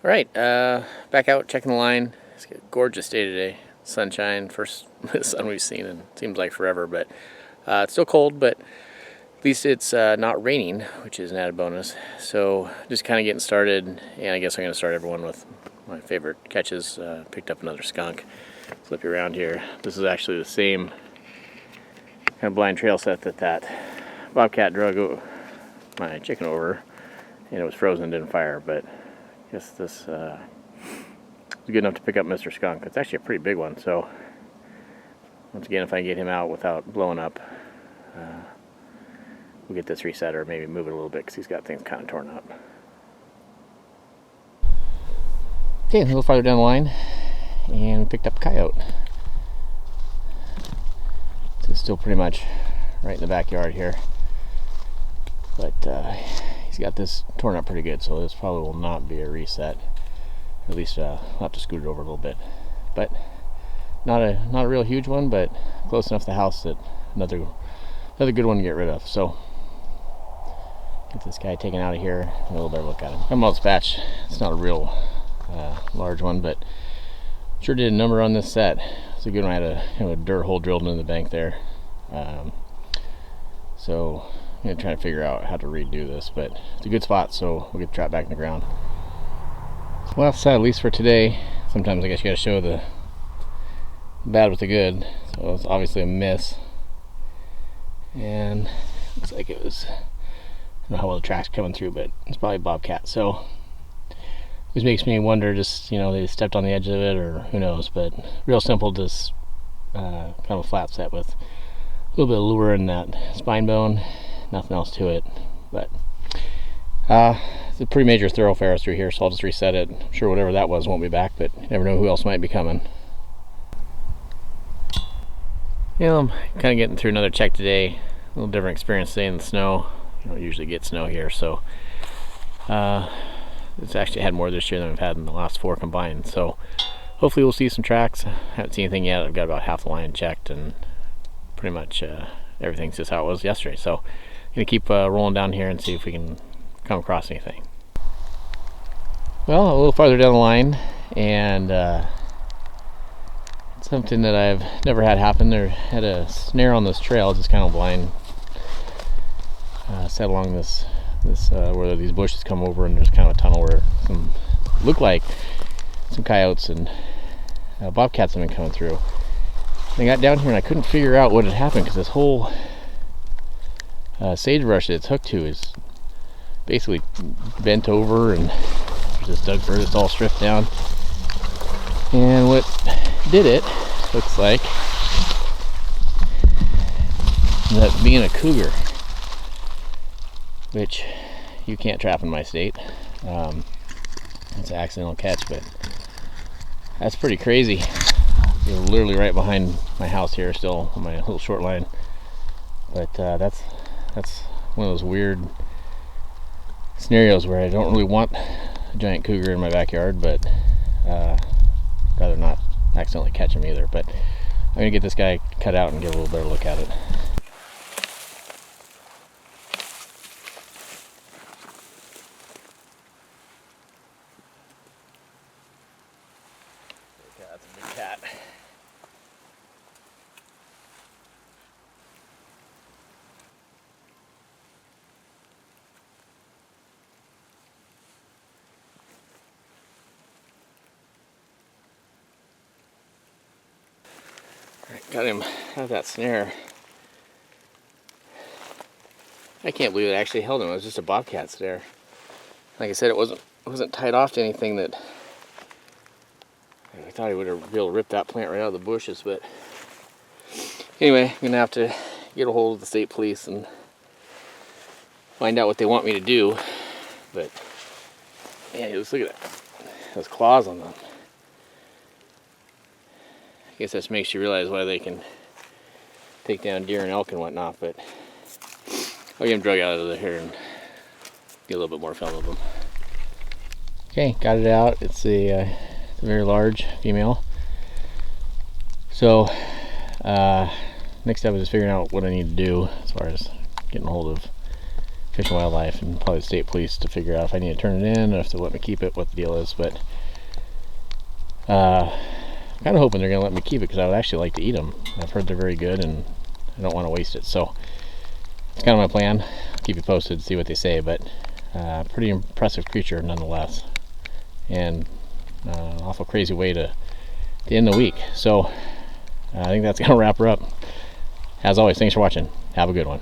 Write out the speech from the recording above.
Alright, back out checking the line. It's a gorgeous day today. Sunshine, first sun we've seen in seems like forever, but it's still cold, but at least it's not raining, which is an added bonus. So just kind of getting started, and I guess I'm going to start everyone with my favorite catches. Picked up another skunk. Flip you around here. This is actually the same kind of blind trail set that bobcat drug my chicken over, and it was frozen, didn't fire, but I guess this was good enough to pick up Mr. Skunk. It's actually a pretty big one, so once again, if I can get him out without blowing up, we'll get this reset or maybe move it a little bit because he's got things kind of torn up. Okay, a little farther down the line, and we picked up Coyote. It's still pretty much right in the backyard here, but he's got this torn up pretty good, so this probably will not be a reset. At least I'll have to scoot it over a little bit, but not a real huge one, but close enough to the house that another good one to get rid of. So get this guy taken out of here and a little better look at him. I'm all dispatched. It's not a real large one, but sure did a number on this set. It's a good one. I had a dirt hole drilled into the bank there, so I'm gonna try to figure out how to redo this, but it's a good spot, so we'll get the trap back in the ground. Well, that's at least for today. Sometimes I guess you gotta show the bad with the good. So it's obviously a miss, and looks like it was, I don't know how well the track's coming through, but it's probably a bobcat. So this makes me wonder, just, you know, they stepped on the edge of it, or who knows. But real simple, just kind of a flat set with a little bit of lure in that spine bone, nothing else to it. But it's a pretty major thoroughfare through here, so I'll just reset it. I'm sure whatever that was won't be back, but you never know who else might be coming. You know, I'm kind of getting through another check today. A little different experience today in the snow. You don't usually get snow here, so it's actually had more this year than we've had in the last 4 combined. So hopefully we'll see some tracks. I haven't seen anything yet. I've got about half the line checked, and pretty much everything's just how it was yesterday. So I'm gonna keep rolling down here and see if we can come across anything. Well, a little farther down the line, and something that I've never had happen. There had a snare on this trail, just kind of blind set along this where these bushes come over, and there's kind of a tunnel where some look like some coyotes and bobcats have been coming through. And I got down here and I couldn't figure out what had happened, because this whole sagebrush that it's hooked to is basically bent over, and there's this Doug fir that's all stripped down. And what did it, looks like, ended up being a cougar, which you can't trap in my state. It's an accidental catch, but that's pretty crazy. They're literally right behind my house here, still on my little short line. But that's one of those weird scenarios where I don't really want a giant cougar in my backyard, but rather not accidentally catch him either. But I'm gonna get this guy cut out and get a little better look at it. Yeah, that's a big cat. Got him out of that snare. I can't believe it actually held him. It was just a bobcat snare. Like I said, it wasn't tied off to anything that I thought he would have been able to rip that plant right out of the bushes. But anyway, I'm gonna have to get a hold of the state police and find out what they want me to do. But yeah, just look at that. Those claws on them. I guess that makes you realize why they can take down deer and elk and whatnot, but I'll get him drug out of here and get a little bit more film of him. Okay, got it out. It's a very large female. So next step is just figuring out what I need to do as far as getting a hold of Fish and Wildlife and probably the state police to figure out if I need to turn it in or if they'll let me keep it, what the deal is. But I'm kind of hoping they're going to let me keep it because I would actually like to eat them. I've heard they're very good and I don't want to waste it. So it's kind of my plan. I'll keep you posted, see what they say. But pretty impressive creature nonetheless. And awful crazy way to end the week. So I think that's going to wrap her up. As always, thanks for watching. Have a good one.